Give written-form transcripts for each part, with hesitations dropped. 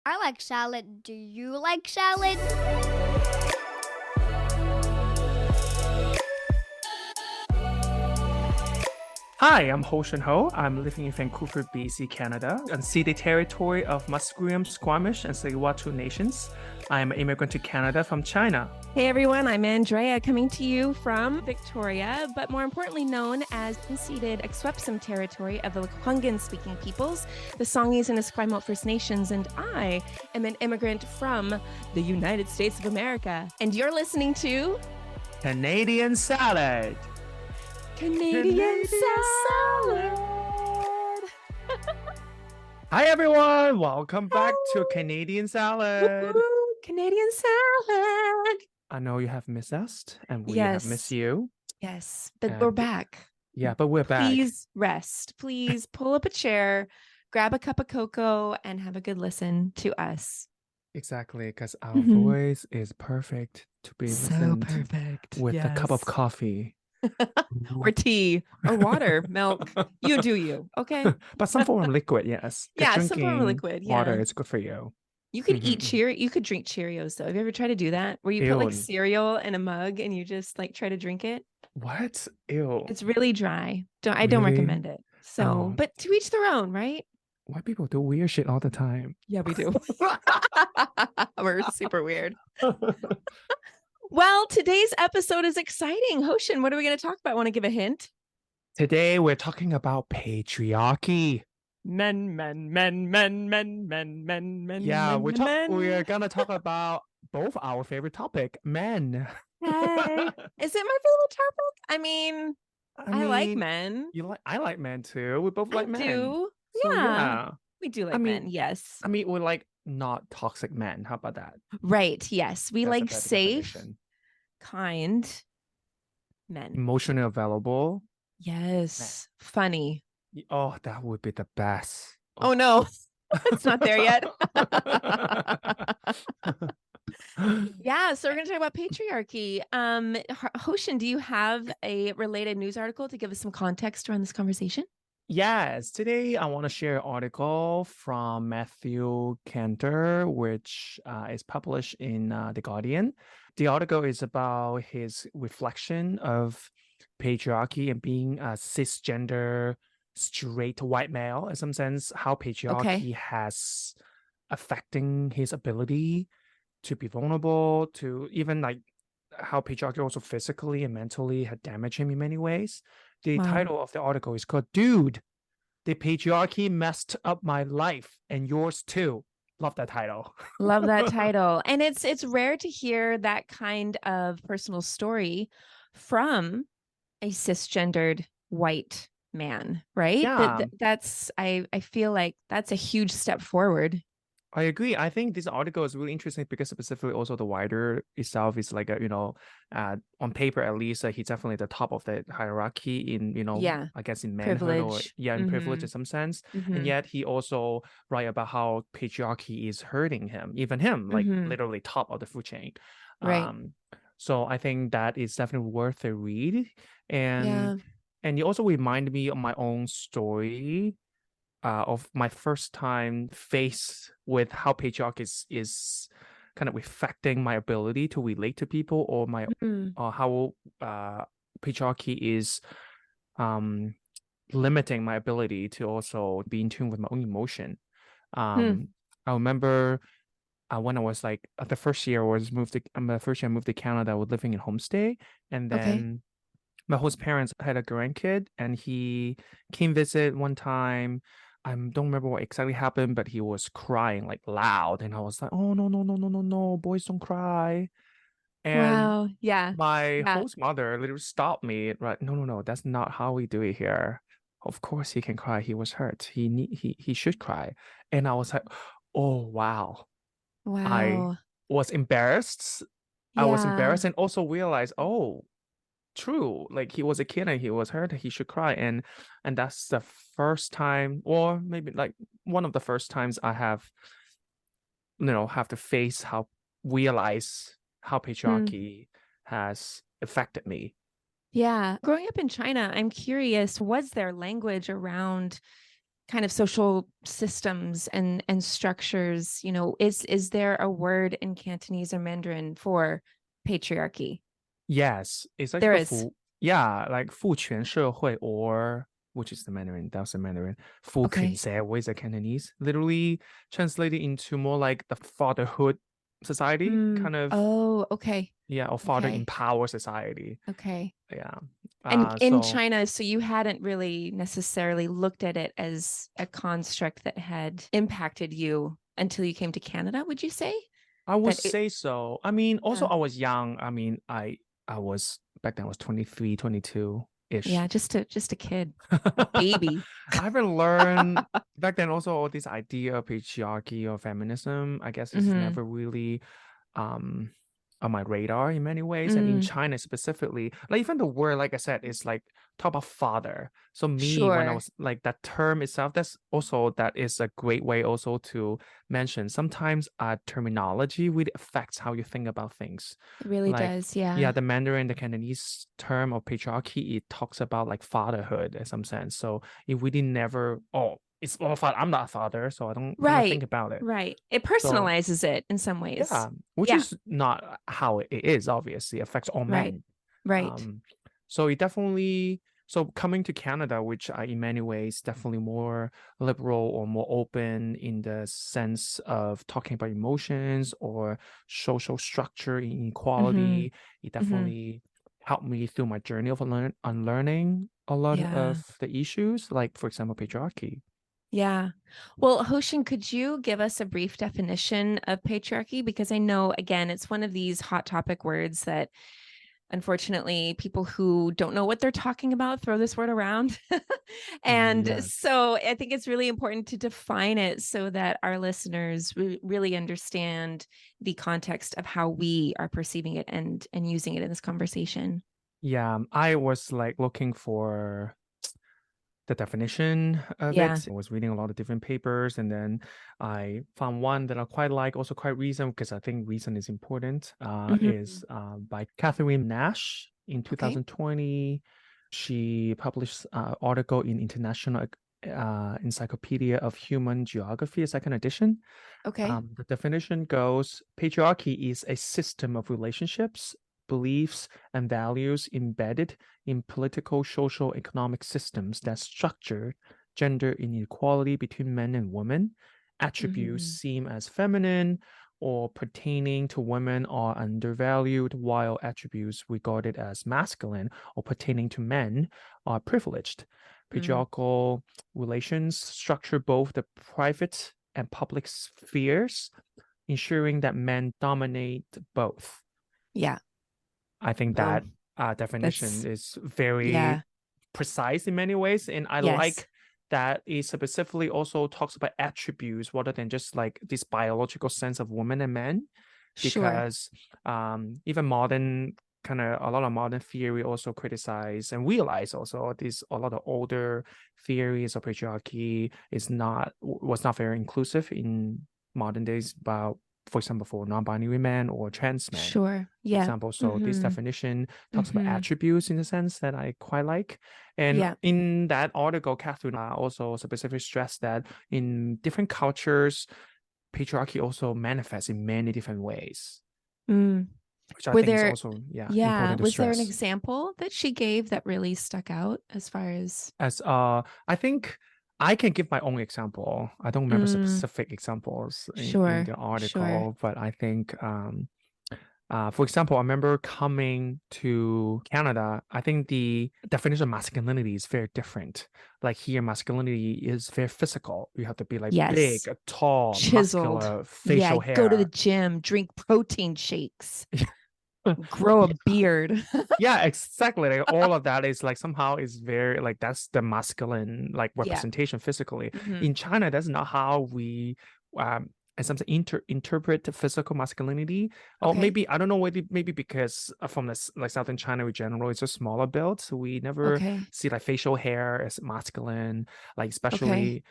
I like salad. Do you like salad? Hi, I'm Hostion Ho. I'm living in Vancouver, BC, Canada, unceded territory of Musqueam, Squamish, and Tsleil-Waututh nations. I'm an immigrant to Canada from China. Hey everyone, I'm Andrea, coming to you from Victoria, but more importantly known as unceded Akwesasne territory of the Lekwungen-speaking peoples, the Songhees and Esquimalt First Nations, and I am an immigrant from the United States of America. And you're listening to Canadian Salad. Canadian Salad. Hi everyone, welcome back to Canadian Salad. Woo-hoo, Canadian Salad. I know you have missed us, and we Yes. have missed you. Yes, but we're back. Yeah, but we're back. Please rest. Please pull up a chair, grab a cup of cocoa, and have a good listen to us. Exactly, because our voice is perfect to be listened perfect. with a cup of coffee. Or tea or water, milk. You do you, okay? But some form of liquid, yes. 'Cause Yeah, some form of drinking liquid. Yeah. water is good for you. You could eat you could drink Cheerios though. Have you ever tried to do that? Where you put like Ew. cereal in a mug and you just like try to drink it? What? Ew. It's really dry. I don't Really? recommend it. So, Oh. but to each their own, right? Why people do weird shit all the time? Yeah, we do. We're super weird. Well, today's episode is exciting. Hoshin, what are we going to talk about? Want to give a hint? Today we're talking about patriarchy. Men. Yeah, men. we're gonna talk about both our favorite topic, men. Hey. Is it my favorite topic? I mean, I like mean, men. I like men too. We both like I men. do. So, Yeah. We do like I mean- men, yes. I mean, we're like not toxic men. How about that? Right, yes. We That's a like better safe, definition. kind men. Emotionally available. Yes. Funny. Oh, that would be the best. Oh no. It's not there yet. Yeah, so we're going to talk about patriarchy. Hoshin, do you have a related news article to give us some context around this conversation? Yes, today I want to share an article from Matthew Cantor, which is published in The Guardian. The article is about his reflection of patriarchy and being a cisgender, straight white male, in some sense, how patriarchy has affecting his ability to be vulnerable, to even like how patriarchy also physically and mentally had damaged him in many ways. The Wow. title of the article is called "Dude, the Patriarchy Messed Up My Life and Yours Too." Love that title. Love that title. And it's rare to hear that kind of personal story from a cisgendered white man, right? Yeah. That's I feel like that's a huge step forward. I agree. I think this article is really interesting because specifically also the writer itself is like on paper at least he's definitely the top of the hierarchy in I guess in manhood Privilege. or in privilege in some sense, and yet he also write about how patriarchy is hurting him, even him, like literally top of the food chain. Right. So I think that is definitely worth a read, and you also remind me of my own story. Of my first time faced with how patriarchy is kind of affecting my ability to relate to people, or my how patriarchy is limiting my ability to also be in tune with my own emotion. I remember when I was like the first year I moved to Canada, I was living in homestay, and then my host parents had a grandkid, and he came visit one time. I don't remember what exactly happened, but he was crying like loud, and I was like, "Oh no, boys don't cry." And Wow. Yeah. my host mother literally stopped me. Right? No, that's not how we do it here. Of course he can cry. He was hurt. He should cry. And I was like, "Oh wow." I was embarrassed. I was embarrassed, and also realized, oh, true, like he was a kid and he was hurt, he should cry, and that's the first time, or maybe like one of the first times I have to realize how patriarchy has affected me. Yeah. Growing up in China, I'm curious, was there language around kind of social systems and structures, you know, is there a word in Cantonese or Mandarin for patriarchy? Yes, it's like There the is. like 父权社会 or which is the Mandarin, that's the Mandarin. 父权 Okay. 社会 is the Cantonese, literally translated into more like the fatherhood society, kind of, Oh, okay. yeah, or father Okay. empower society. Okay. Yeah. And in So China, so you hadn't really necessarily looked at it as a construct that had impacted you until you came to Canada, would you say? I would That it, say so. I mean, also yeah, I was young. I mean, I was back then I was 23, 22-ish. yeah, just a kid, a baby. I haven't learned back then also all this idea of patriarchy or feminism. I guess it's Mm-hmm. never really um on my radar in many ways. And in Mm, China specifically, like even the word, like I said, is like talk about father. So me, when I sure. was like that term itself, that's also that is a great way also to mention. Sometimes terminology really affects how you think about things. It really Like does. yeah, Yeah. the Mandarin, the Cantonese term of patriarchy, it talks about like fatherhood in some sense. So it really never, oh, it's all father. I'm not a father, so I don't never Right. think about it. Right. It So personalizes it in some ways. yeah, which Yeah. is not how it is, obviously, affects all Right. men. Right. Um, so it definitely, so coming to Canada, which are in many ways definitely more liberal or more open in the sense of talking about emotions or social structure, Mm-hmm. inequality, it Mm-hmm. definitely helped me through my journey of unlearning a lot Yeah. of the issues, like for example, patriarchy. Yeah. Well, Hoshin, could you give us a brief definition of patriarchy? Because I know, again, it's one of these hot topic words that unfortunately people who don't know what they're talking about throw this word around. And Yes. so I think it's really important to define it so that our listeners really understand the context of how we are perceiving it and using it in this conversation. Yeah, I was like looking for the definition of Yeah. it. I was reading a lot of different papers, and then I found one that I quite like, also quite recent, because I think reason is important. Mhm. Is by Catherine Nash in Okay. 2020. She published an article in International Encyclopedia of Human Geography, a second edition. Okay. The definition goes: patriarchy is a system of relationships, beliefs, and values embedded in political, social, economic systems that structure gender inequality between men and women. Attributes Mhm. seen as feminine or pertaining to women are undervalued, while attributes regarded as masculine or pertaining to men are privileged. Mm. Patriarchal relations structure both the private and public spheres, ensuring that men dominate both. Yeah. I think that Boom. definition That's is very yeah. precise in many ways, and I Yes. like that it specifically also talks about attributes rather than just like this biological sense of women and men, Sure. because even modern kind of a lot of modern theory also criticize and realize also this a lot of older theories of patriarchy was not very inclusive in modern days about, for example, for non-binary men or trans men, Sure. for Yeah. example. So this Mhm. definition talks about Mhm. attributes in a sense that I quite like. And Yeah. in that article, Catherine also specifically stressed that in different cultures, patriarchy also manifests in many different ways, Mm. which I Were think is there also, yeah, yeah, important to was there an stress. example that she gave that really stuck out as far as As I think I can give my own example. I don't remember mm, specific examples in sure. the Sure. article, but I think for example, I remember coming to Canada. I think the definition of masculinity is very different. Like here, masculinity is very physical. You have to be like Yes. big, tall, Chiseled. muscular, Yeah, facial go to the hair. gym, drink protein shakes, grow a beard. Yeah, exactly. Like all of that is like somehow is very like that's the masculine like Yeah. representation physically. Mhm. In China, that's not how we and something interpret the physical masculinity. Or Okay. maybe I don't know, maybe because from this like southern China in general, it's a smaller build, so we never Okay. see like facial hair as masculine. Like Okay. especially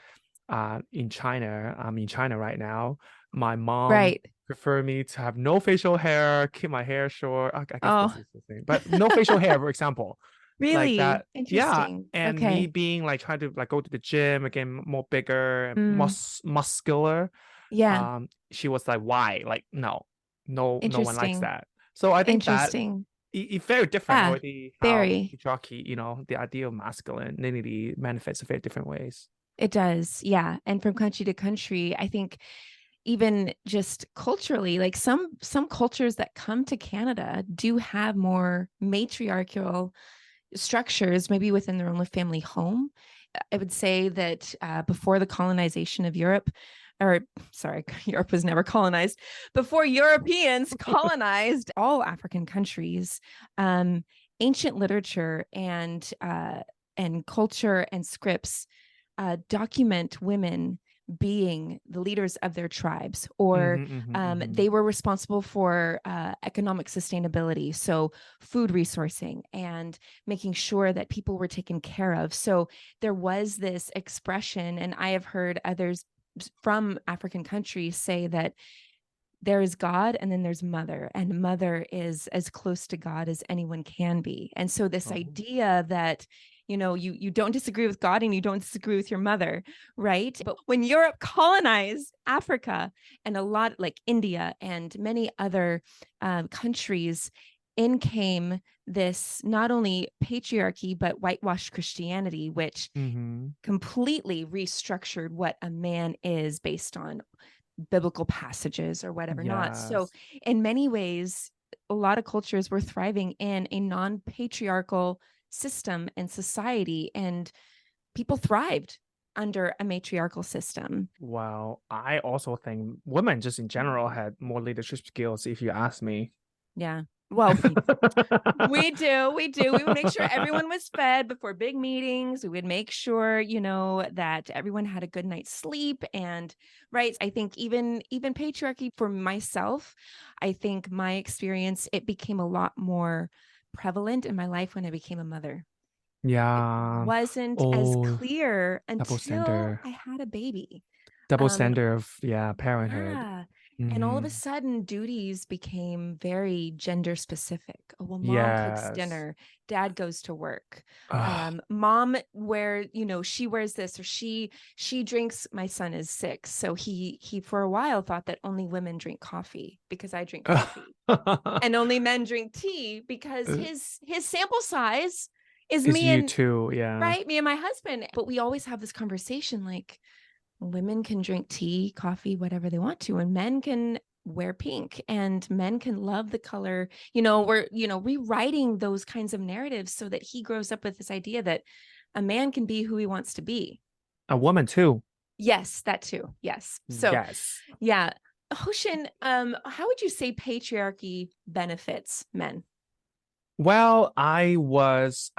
in China, I'm in China right now. My mom Right. prefer me to have no facial hair, keep my hair short. I guess this Oh. is the thing, but no facial hair, for example. like Really that. Yeah. interesting. And me Okay. being like trying to like go to the gym again, more bigger and Mm, muscular. yeah. She was like, why? Like, no one likes Interesting. that. So I think that Interesting. it's very different Yeah. already how Very. patriarchy, the idea of masculinity manifests in very different ways. It does. Yeah. And from country to country, I think even just culturally, like some cultures that come to Canada do have more matriarchal structures, maybe within their own family home. I would say that before the colonization of Europe, or sorry, Europe was never colonized. Before Europeans colonized all African countries, um, ancient literature and culture and scripts document women being the leaders of their tribes, or they were responsible for economic sustainability, so food resourcing and making sure that people were taken care of. So there was this expression, and I have heard others from African countries say that there is God and then there's mother, and mother is as close to God as anyone can be. And so this Oh. idea that you don't disagree with God and you don't disagree with your mother, right? But when Europe colonized Africa and a lot like India and many other countries, in came this not only patriarchy but whitewashed Christianity, which completely restructured what a man is based on biblical passages or whatever not. So Yes. in many ways, a lot of cultures were thriving in a non-patriarchal system and society, and people thrived under a matriarchal system. Wow. I also think women just in general had more leadership skills, if you ask me. Yeah. Well, we do. We would make sure everyone was fed before big meetings. We would make sure, that everyone had a good night's sleep. And right, I think even patriarchy for myself, I think my experience, it became a lot more prevalent in my life when I became a mother. Yeah. Wasn't as Oh, clear double until standard. I had a baby. Double Um, standard of parenthood. yeah. And all of a Hmm. sudden, duties became very gender specific. Oh, well, mom cooks Yes. dinner, dad goes to work. Ugh. Mom she wears this, or she drinks. My son is 6, so he for a while thought that only women drink coffee because I drink coffee, and only men drink tea because his sample size is Is me you and too, yeah. me and my husband. But we always have this conversation like, women can drink tea, coffee, whatever they want to, and men can wear pink, and men can love the color. We're, rewriting those kinds of narratives so that he grows up with this idea that a man can be who he wants to be. A woman too. Yes, that too. Yes. So, Yes. yeah. Hoshin, how would you say patriarchy benefits men? Well, I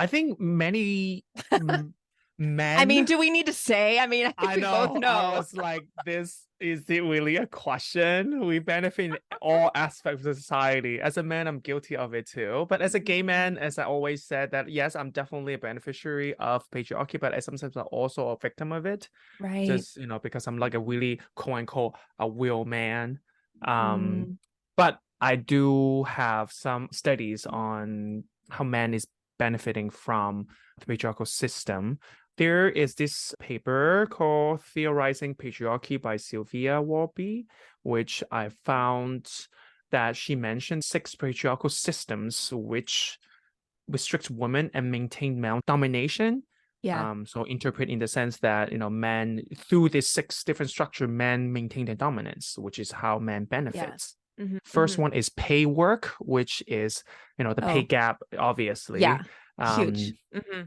think many I mean, men. do we need to say? I mean, I think I we both know. I know. was like, is it really a question? We benefit in all aspects of society. As a man, I'm guilty of it too. But as a gay man, as I always said, that yes, I'm definitely a beneficiary of patriarchy, but sometimes I'm also a victim of it. Right. Just, because I'm like a really quote unquote a real man. Mm, But I do have some studies on how man is benefiting from the patriarchal system. There is this paper called Theorizing Patriarchy by Sylvia Warby, which I found that she mentioned 6 patriarchal systems which restrict women and maintain male domination. yeah. So interpret in the sense that, men through these 6 different structure, men maintain their dominance, which is how men Yeah. benefits. Mm-hmm, First mm-hmm. one is pay work, which is, the pay Oh, gap, obviously. yeah. Huge. Um, Mm-hmm.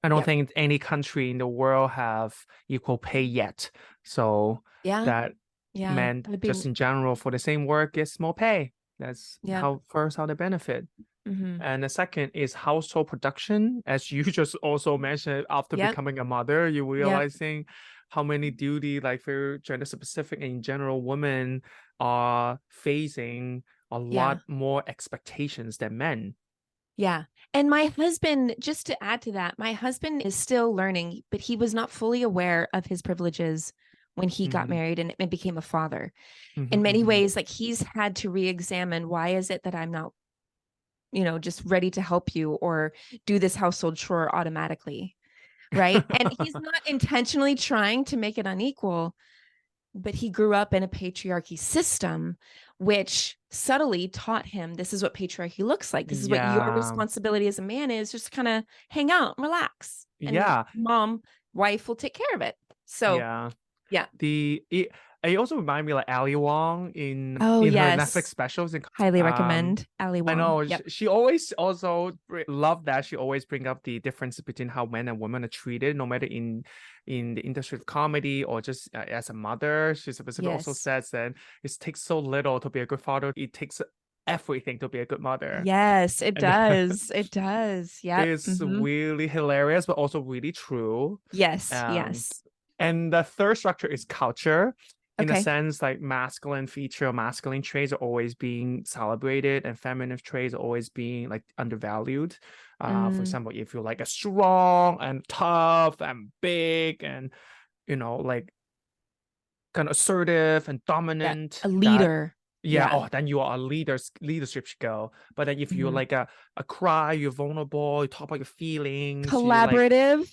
I don't Yep. think any country in the world have equal pay yet. So Yeah. that Yeah. men That would be, just in general for the same work gets more pay. That's yeah. how they benefit. Mm-hmm. And the second is household production. As you just also mentioned, after Yep. becoming a mother, you're Yep. realizing how many duty, like very gender specific and in general, women are facing a Yeah. lot more expectations than men. Yeah. And my husband, just to add to that, my husband is still learning, but he was not fully aware of his privileges when he got Mhm, married and became a father. mhm, In many mhm. ways, like he's had to re-examine, why is it that I'm not just ready to help you or do this household chore automatically. Right. And he's not intentionally trying to make it unequal, but he grew up in a patriarchy system, which subtly taught him this is what patriarchy looks like. This is what your responsibility as a man is, just kind of hang out, relax. And mom, wife will take care of it. So yeah. It also reminded me like Ali Wong in her Netflix specials. Highly recommend Ali Wong. I know she always also loved that. She always bring up the difference between how men and women are treated, no matter in the industry of comedy or just as a mother. She specifically also says that it takes so little to be a good father. It takes everything to be a good mother. Yes, it does. It does. Yeah. It's really hilarious, but also really true. Yes. And the third structure is culture. In a sense, like masculine feature or masculine traits are always being celebrated and feminine traits are always being like undervalued. For example, if you're like a strong and tough and big and, like kind of assertive and dominant. A leader. Then you are a leadership skill. But then if you're like a cry, you're vulnerable, you talk about your feelings. Collaborative.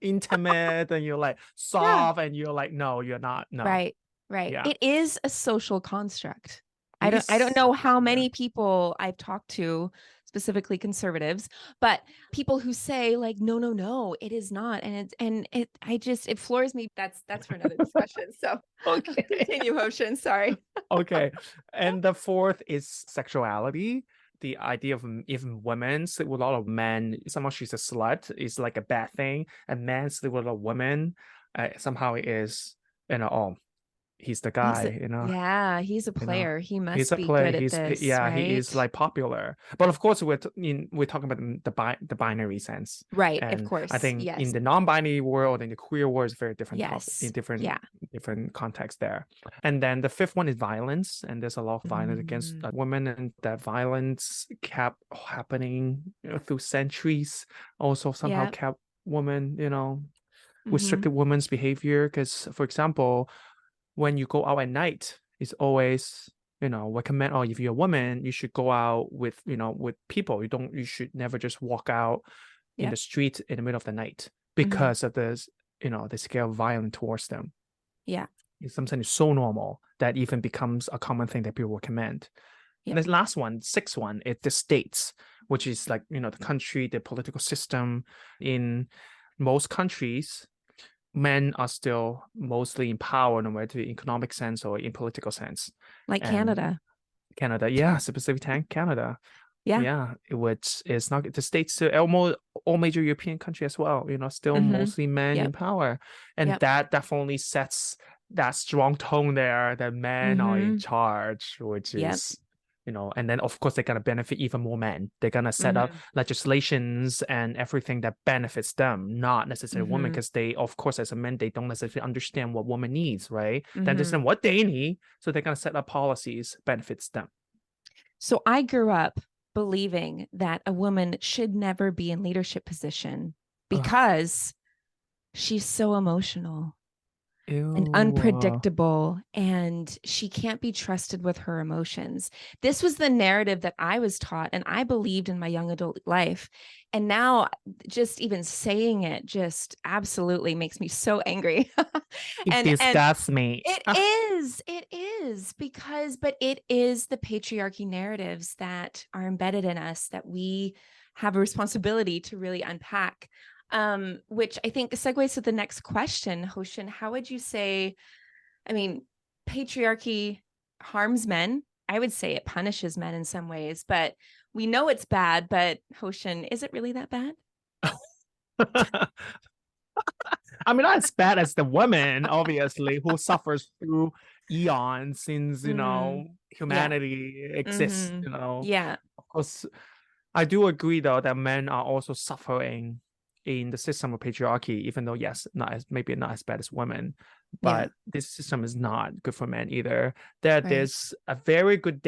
Intimate and you're like soft and you're like no, you're not. No. Right. It is a social construct. I don't know how many people I've talked to, specifically conservatives, but people who say like no, it is not, and it floors me. That's for another discussion. So continue, Hostion. Sorry. Okay, and the fourth is sexuality. The idea of even women sleep with a lot of men, somehow she's a slut is like a bad thing, and men sleep with a lot of women somehow it is, he's the guy, he's a player. He must be good at this. Right? He is like popular, but of course we're talking about the binary sense, right? And of course, I think in the non-binary world and the queer world is very different. In different contexts there. And then the fifth one is violence, and there's a lot of violence against women, and that violence kept happening through centuries. Also somehow kept women, restricted women's behavior, because for example, when you go out at night, it's always, recommend, if you're a woman, you should go out with, with people. You should never just walk out in the street in the middle of the night because of this, the scale of violence towards them. Yeah. It's something so normal that even becomes a common thing that people recommend. And the last one, sixth one, it's the states, which is like, the country, the political system. In most countries, men are still mostly in power, no matter in economic sense or in political sense. Like Canada, specifically Canada. Which is not the states, almost all major European countries as well. Still mostly men in power, and that definitely sets that strong tone there that men are in charge, which is. And then of course they're gonna benefit even more men. They're gonna set up legislations and everything that benefits them, not necessarily women, because they, of course, as a man, they don't necessarily understand what woman needs, right? They understand what they need, so they're gonna set up policies benefits them. So I grew up believing that a woman should never be in leadership position because she's so emotional. And unpredictable, and she can't be trusted with her emotions. This was the narrative that I was taught and I believed in my young adult life. And now just even saying it just absolutely makes me so angry. It disgusts me. It is but it is the patriarchy narratives that are embedded in us that we have a responsibility to really unpack. Which I think segues to the next question, Hostion. How would you say, patriarchy harms men? I would say it punishes men in some ways, but we know it's bad. But Hostion, is it really that bad? Not as bad as the woman, obviously, who suffers through eons since, humanity exists, Of course, I do agree, though, that men are also suffering in the system of patriarchy, even though maybe not as bad as women, but this system is not good for men either. There's a very good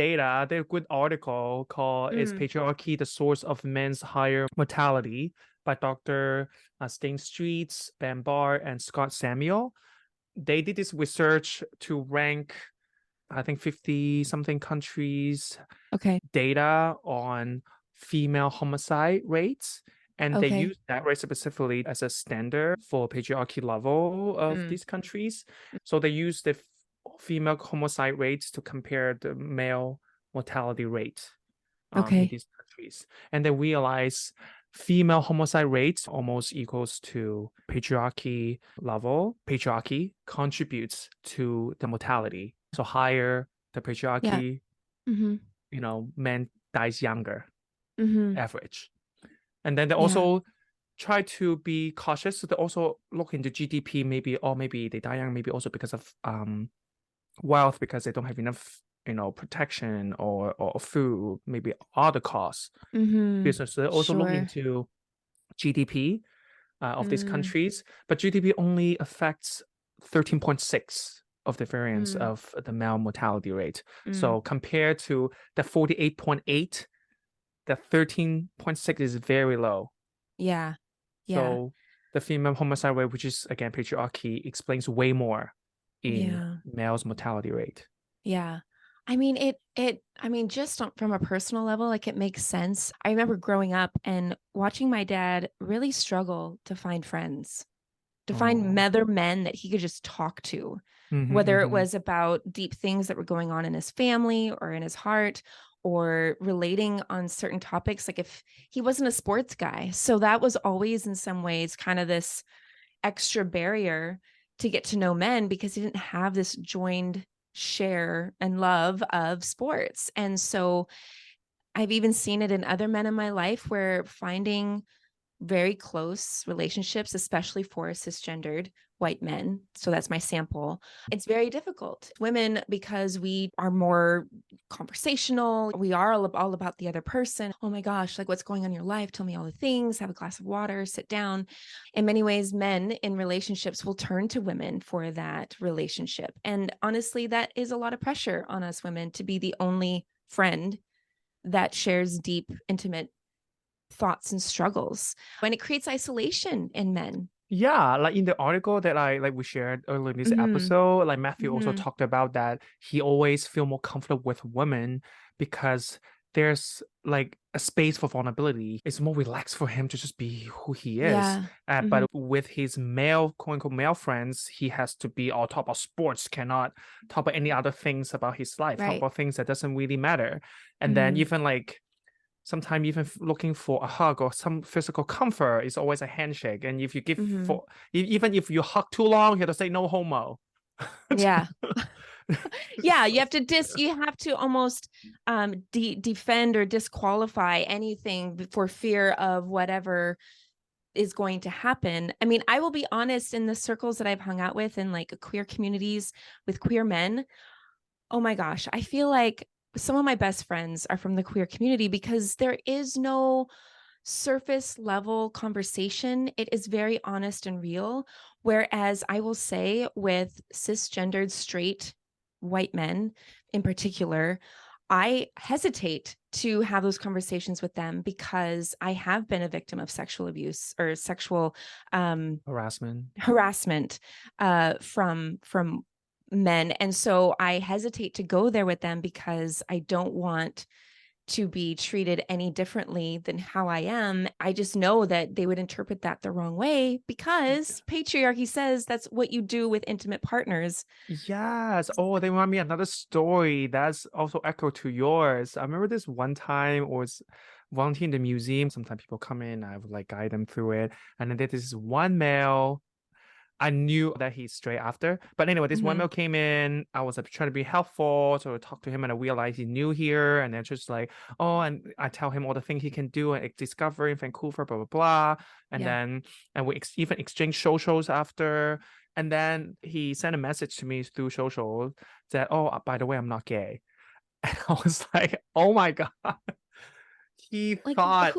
article called "Is Patriarchy the Source of Men's Higher Mortality?" by Dr. Stain Streets, Ben Barr, and Scott Samuel. They did this research to rank, I think, 50 something countries data on female homicide rates. And they Okay. use that rate specifically as a standard for patriarchy level of Mm. these countries. So they use the female homicide rates to compare the male mortality rate in Okay. these countries. And they realize female homicide rates almost equals to patriarchy level. Patriarchy contributes to the mortality. So higher the patriarchy, Mm-hmm. men dies younger, Mm-hmm. average. And then they also try to be cautious. So they also look into GDP, maybe they die young, maybe also because of wealth, because they don't have enough, protection or food, maybe other costs. Mm-hmm. So they also look into GDP of these countries, but GDP only affects 13.6 of the variance of the male mortality rate. So compared to the 48.8, the 13.6 is very low. Yeah. So the female homicide rate, which is again patriarchy, explains way more in males' mortality rate. Yeah. I mean, just from a personal level, like it makes sense. I remember growing up and watching my dad really struggle to find friends, to find other men that he could just talk to, whether it was about deep things that were going on in his family or in his heart, or relating on certain topics. Like if he wasn't a sports guy. So that was always in some ways kind of this extra barrier to get to know men, because he didn't have this joined share and love of sports. And so I've even seen it in other men in my life where finding very close relationships, especially for cisgendered white men, so that's my sample, it's very difficult. Women, because we are more conversational, we are all about the other person. Oh my gosh, like what's going on in your life? Tell me all the things, have a glass of water, sit down. In many ways, men in relationships will turn to women for that relationship. And honestly, that is a lot of pressure on us women to be the only friend that shares deep, intimate thoughts and struggles, and it creates isolation in men. Yeah, like in the article that we shared earlier in this episode, like Matthew also talked about that he always feel more comfortable with women because there's like a space for vulnerability. It's more relaxed for him to just be who he is. But with his male, quote unquote, male friends, he has to be on top of sports, cannot talk about any other things about his life, talk about things that doesn't really matter. And then even like sometimes even looking for a hug or some physical comfort is always a handshake. And if you give even if you hug too long, you have to say no homo. Yeah. Yeah, you have to almost defend or disqualify anything for fear of whatever is going to happen. I mean, I will be honest, in the circles that I've hung out with in like queer communities with queer men, oh my gosh, I feel like some of my best friends are from the queer community because there is no surface level conversation. It is very honest and real. Whereas I will say with cisgendered straight white men in particular, I hesitate to have those conversations with them because I have been a victim of sexual abuse or sexual harassment from men. And so I hesitate to go there with them because I don't want to be treated any differently than how I am. I just know that they would interpret that the wrong way because patriarchy says that's what you do with intimate partners. Yes. Oh, they remind me another story that's also echo to yours. I remember this one time I was volunteering in the museum. Sometimes people come in, I would like guide them through it. And then there's this one male. I knew that he's straight after. But anyway, this one male came in. I was trying to be helpful. So I talked to him and I realized he's new here. And then just like, oh, and I tell him all the things he can do and discover in Vancouver, blah, blah, blah. And then, and we even exchange socials after. And then he sent a message to me through social that, oh, by the way, I'm not gay. And I was like, oh my God. He Like, thought.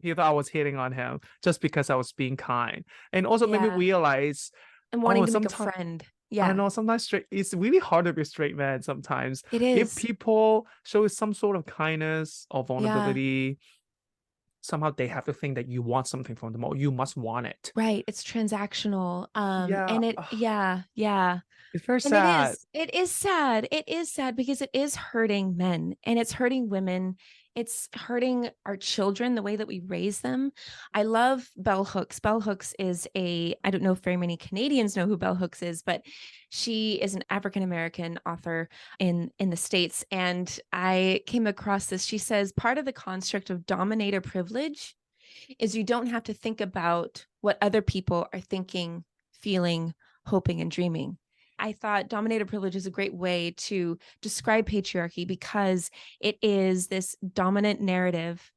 He thought I was hitting on him just because I was being kind. And also made me realize and wanting to make a friend. I know sometimes it's really hard to be a straight man sometimes. It is. If people show some sort of kindness or vulnerability, somehow they have to think that you want something from them or you must want it. Right. It's transactional. And it's very sad. It is sad. It is sad because it is hurting men and it's hurting women It's hurting our children, the way that we raise them. I love Bell Hooks. Bell Hooks is I don't know if very many Canadians know who Bell Hooks is, but she is an African-American author in the States. And I came across this. She says, part of the construct of dominator privilege is you don't have to think about what other people are thinking, feeling, hoping, and dreaming. I thought dominator privilege is a great way to describe patriarchy because it is this dominant narrative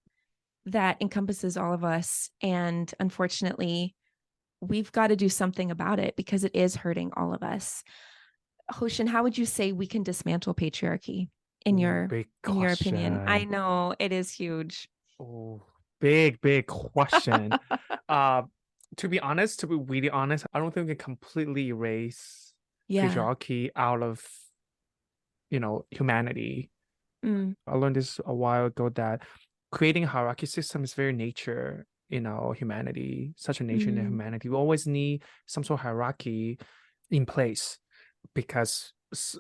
that encompasses all of us. And unfortunately, we've got to do something about it because it is hurting all of us. Hoshin, how would you say we can dismantle patriarchy in your opinion? I know it is huge. Oh, big question. To be really honest, I don't think we can completely erase patriarchy out of, humanity. I learned this a while ago that creating a hierarchy system is very nature in our humanity, such a nature in humanity. We always need some sort of hierarchy in place because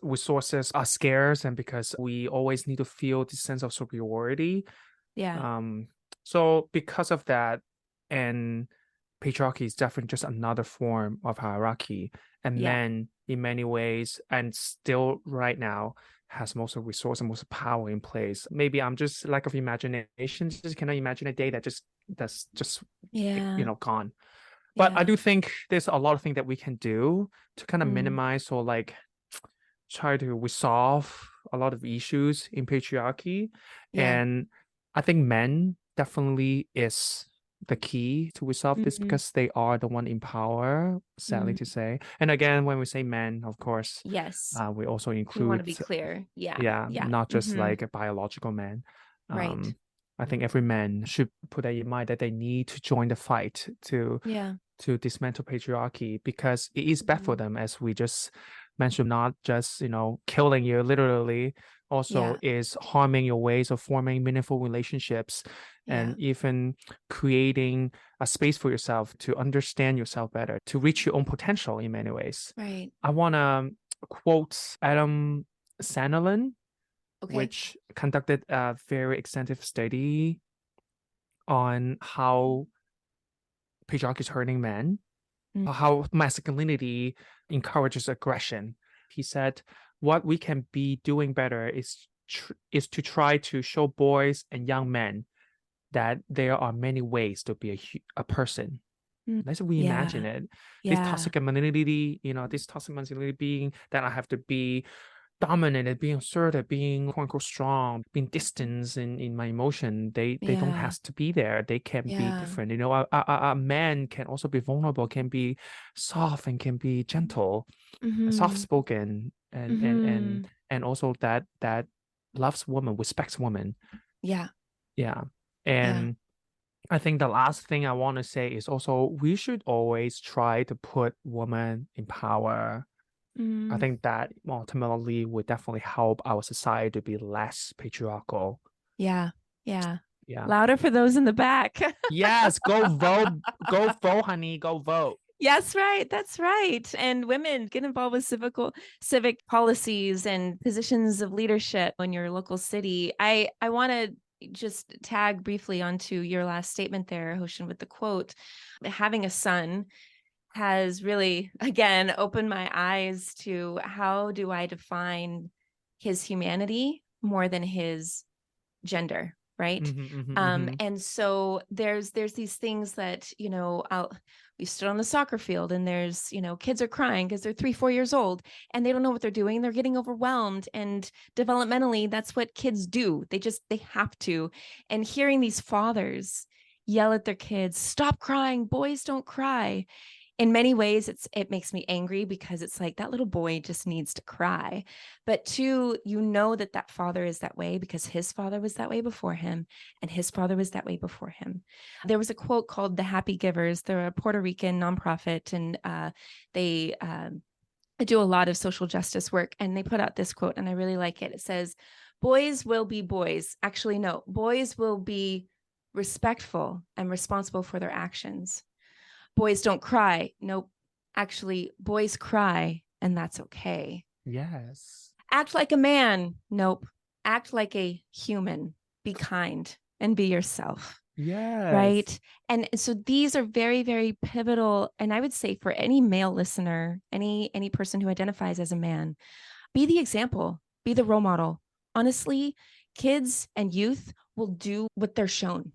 resources are scarce and because we always need to feel this sense of superiority. So because of that, and patriarchy is definitely just another form of hierarchy, and men in many ways and still right now has most of resource and most of power in place. Maybe I'm just lack of imagination, just cannot imagine a day that's just gone. But I do think there's a lot of things that we can do to kind of minimize or like try to resolve a lot of issues in patriarchy. And I think men definitely is the key to resolve this because they are the one in power, sadly to say. And again, when we say men, of course, we also include, we want to be clear. Not just like a biological man. Right. I think every man should put that in mind that they need to join the fight to dismantle patriarchy because it is bad for them, as we just mentioned, not just, killing you literally, also is harming your ways of forming meaningful relationships and even creating a space for yourself to understand yourself better, to reach your own potential in many ways. Right. I want to quote Adam Sandlin, which conducted a very extensive study on how patriarchy is hurting men, how masculinity encourages aggression. He said, what we can be doing better is to try to show boys and young men that there are many ways to be a person. Let's reimagine it. This toxic masculinity, this toxic masculinity being that I have to be dominant, being assertive, being quote unquote strong, being distant in my emotion. They don't have to be there. They can be different. A man can also be vulnerable, can be soft and can be gentle, soft spoken, and also that loves woman, respects woman. And I think the last thing I want to say is also we should always try to put women in power. I think that ultimately would definitely help our society to be less patriarchal. Louder for those in the back. Yes, go vote. Go vote, honey. Go vote. Yes, right. That's right. And women, get involved with civic policies and positions of leadership in your local city. I want to just tag briefly onto your last statement there, Hoshin, with the quote. Having a son has really, again, opened my eyes to how do I define his humanity more than his gender, right? And so there's these things that, we stood on the soccer field and there's, kids are crying because they're 3-4 years old and they don't know what they're doing. They're getting overwhelmed, and developmentally, that's what kids do. They have to. And hearing these fathers yell at their kids, stop crying, boys don't cry. In many ways, it makes me angry because it's like that little boy just needs to cry. But two, that father is that way because his father was that way before him, and his father was that way before him. There was a quote called The Happy Givers. They're a Puerto Rican nonprofit, and they do a lot of social justice work. And they put out this quote, and I really like it. It says, boys will be boys. Actually, no, boys will be respectful and responsible for their actions. Boys don't cry. Nope. Actually, boys cry, and that's okay. Yes. Act like a man. Nope. Act like a human. be kind and be yourself. Yes. Right. And so these are very, very pivotal. And I would say for any male listener, any person who identifies as a man, be the example, be the role model. Honestly, kids and youth will do what they're shown.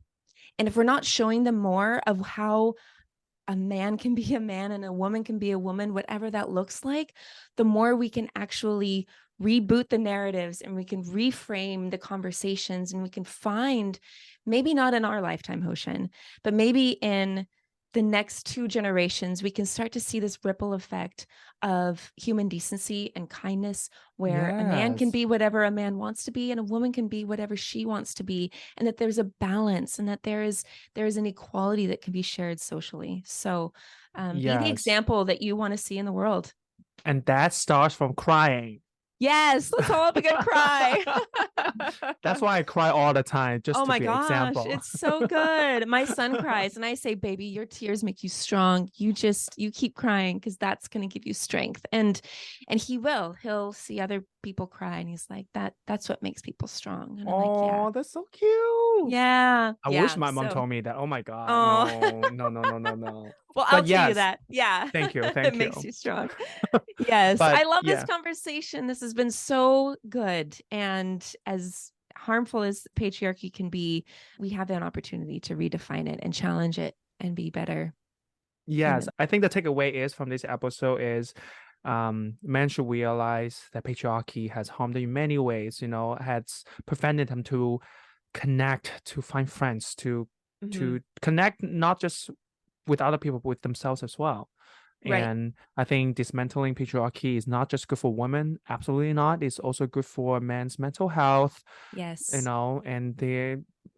And if we're not showing them more of how a man can be a man and a woman can be a woman, whatever that looks like, the more we can actually reboot the narratives and we can reframe the conversations, and we can find, maybe not in our lifetime, Hoshen, but maybe in the next 2 generations, we can start to see this ripple effect of human decency and kindness, where a man can Yes. be whatever a man wants to be and a woman can be whatever she wants to be, and that there's a balance, and that there is an equality that can be shared socially. So be the Yes. example that you want to see in the world. And that starts from crying. Yes, let's all have a good cry. That's why I cry all the time, just Oh to my be gosh, example. it's so good. My son cries and I say, baby, your tears make you strong. You keep crying, because that's going to give you strength. And he'll see other people cry and he's like, that's what makes people strong. And I'm like, yeah. That's so cute. Yeah. I wish my mom told me that. Oh my God. Oh. No. Well, I'll But tell you yes. that. Yeah. Thank you. It makes you strong. Yes. But I love this yeah. conversation. This has been so good. And as harmful as patriarchy can be, we have an opportunity to redefine it and challenge it and be better. Yes. human. I think the takeaway is from this episode is men should realize that patriarchy has harmed them in many ways, has prevented them to connect, to find friends, to connect not just with other people, but with themselves as well. Right. And I think dismantling patriarchy is not just good for women. Absolutely not. It's also good for men's mental health. Yes. And they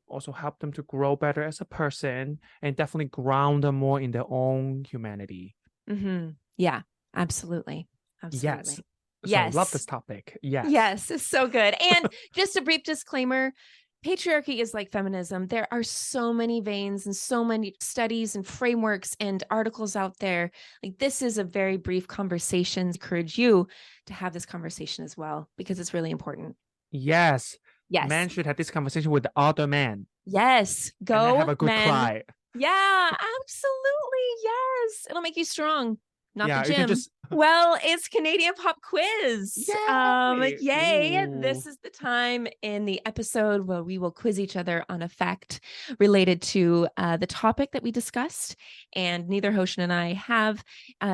also help them to grow better as a person, and definitely ground them more in their own humanity. Yeah, absolutely. Yes. Yes. So love this topic. Yes, it's so good. And just a brief disclaimer, patriarchy is like feminism. There are so many veins and so many studies and frameworks and articles out there. Like, this is a very brief conversation. I encourage you to have this conversation as well, because it's really important. Yes. Yes. Men should have this conversation with the other man. Yes. Go, and have a good men. cry. Yeah, absolutely. Yes. It'll make you strong. Not the you can gym. just... Well, it's Canadian Pop Quiz. Yay. Ooh. This is the time in the episode where we will quiz each other on a fact related to the topic that we discussed. And neither Hoshen and I have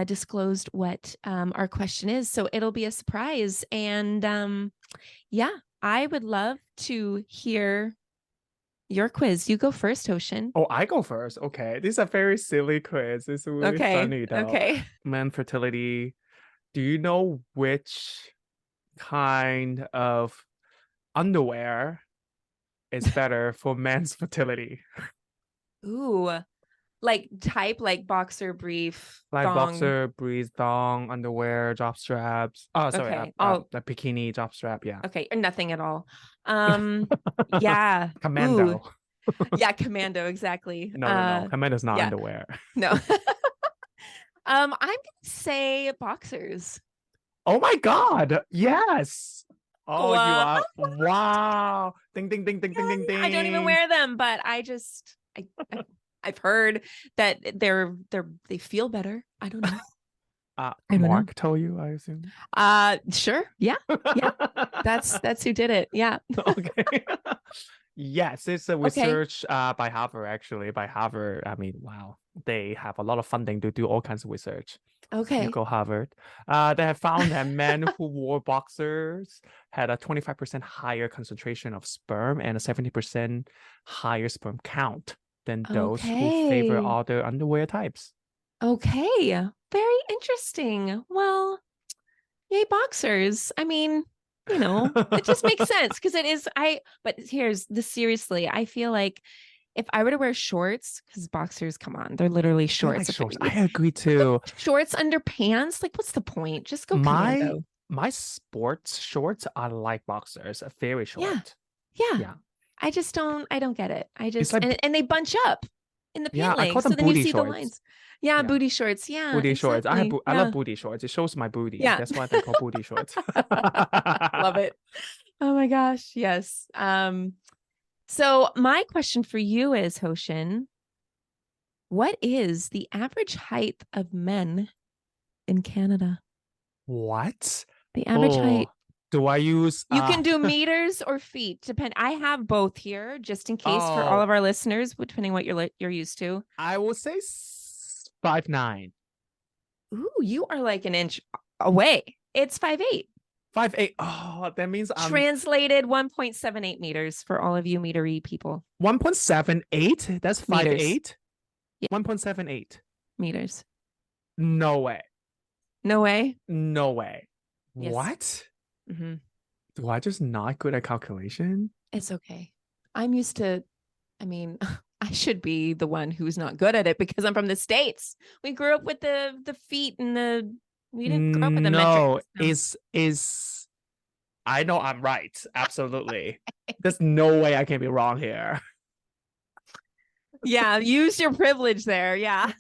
disclosed what our question is. So it'll be a surprise. And I would love to hear your quiz. You go first, Hoshen. Oh, I go first. Okay. This is a very silly quiz. It's really funny though. Okay. Men fertility. Do you know which kind of underwear is better for men's fertility? Ooh. Like boxer brief, Like thong. boxer, brief, thong, underwear, job straps. Oh, sorry. Okay. The bikini job strap. Yeah. Okay. Or nothing at all. Yeah. Commando. Yeah, commando, exactly. No. Commando's not underwear. No. I'm gonna say boxers. Oh my God. Yes. Oh, Wow. you are. Wow. Ding, ding, ding, ding, ding, ding, ding. I don't even wear them, but I've heard that they feel better. I don't know. Mark told you, I assume. Sure. Yeah. That's who did it. Yeah. Okay. Yes, it's a research by Harvard, actually. By Harvard, I mean, wow, they have a lot of funding to do all kinds of research. Okay. You go Harvard. They have found that men who wore boxers had a 25% higher concentration of sperm and a 70% higher sperm count than those who favor other underwear types. Okay. Very interesting. Well, yay, boxers. I mean, it just makes sense, because it is. But here's the seriously, I feel like if I were to wear shorts, because boxers, come on, they're literally shorts. I agree too. Shorts under pants, like, what's the point? Just go commando. My sports shorts are like boxers, very short. Yeah. I don't get it. And they bunch up in the pant legs, I call them so then you see shorts. the lines. Yeah, booty shorts. Yeah, booty shorts. I love booty. Booty shorts. It shows my booty. Yeah. That's why they call booty shorts. Love it. Oh my gosh, yes. So my question for you is, Hoshin, what is the average height of men in Canada? What? The average height. Do I use You can do meters or feet. Depend. I have both here, just in case for all Oh, of our listeners, depending what you're used to. I will say 5'9". Ooh, you are like an inch away. It's 5'8". 5'8". Oh, that means I'm Translated 1.78 meters for all of you metery people. 1.78. That's Meters. 5'8". Yeah. 1.78. Meters. No way. No way. No way. Yes. What? Mm-hmm. Do I just not good at calculation? It's okay. I'm used to, I mean, I should be the one who's not good at it because I'm from the States. We grew up with the feet and we didn't grow up with the No, metric system. is I know I'm right. Absolutely. There's no way I can be wrong here. Yeah, use your privilege there. Yeah.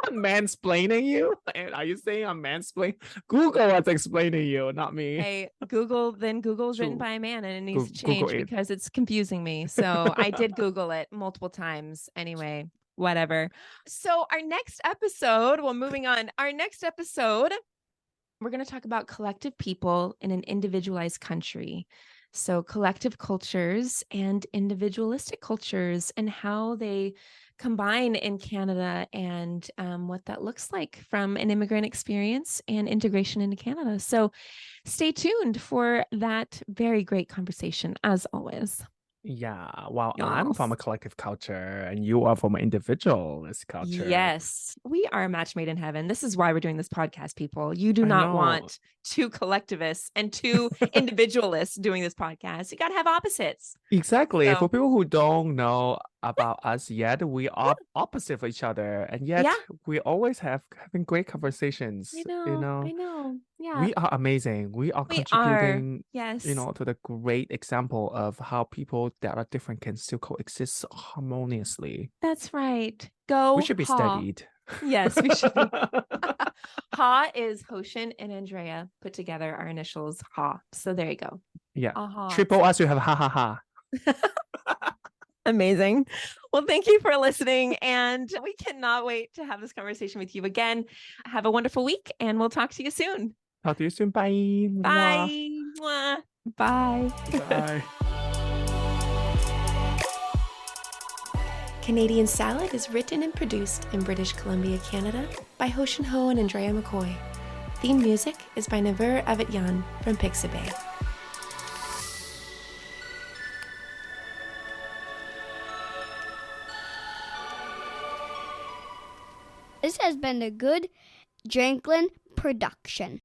I'm mansplaining you? Are you saying I'm mansplaining? Google was explaining you, not me. Hey, Google's True. written by a man and it needs to Google change it. because it's confusing me. So I did Google it multiple times. Anyway, whatever. So our next episode, well, moving on, our next episode, we're going to talk about collective people in an individualized country. So collective cultures and individualistic cultures and how they combine in Canada and what that looks like from an immigrant experience and integration into Canada. So stay tuned for that very great conversation, as always. Yeah, well, I'm Yes. from a collective culture and you are from an individualist culture. Yes, we are a match made in heaven. This is why we're doing this podcast, people. You do I not know. want two collectivists and two individualists doing this podcast. You got to have opposites. Exactly. So- For people who don't know about us yet, we are opposite of each other, and yet Yeah. we always having great conversations. I know. Yeah. We are amazing. We are We contributing, Yes. to the great example of how people that are different can still coexist harmoniously. That's right. Go. We should be Ha. studied. Yes, we should be. Ha is Hoshin and Andrea put together, our initials Ha. So there you go. Yeah. Aha. Triple us, you have ha ha ha. Amazing. Well, thank you for listening. And we cannot wait to have this conversation with you again. Have a wonderful week and we'll talk to you soon. Talk to you soon. Bye. Bye. Mwah. Bye. Bye. Canadian Salad is written and produced in British Columbia, Canada by Hoshin Ho and Andrea McCoy. Theme music is by Naver Avetyan from Pixabay. This has been a good Dranklin production.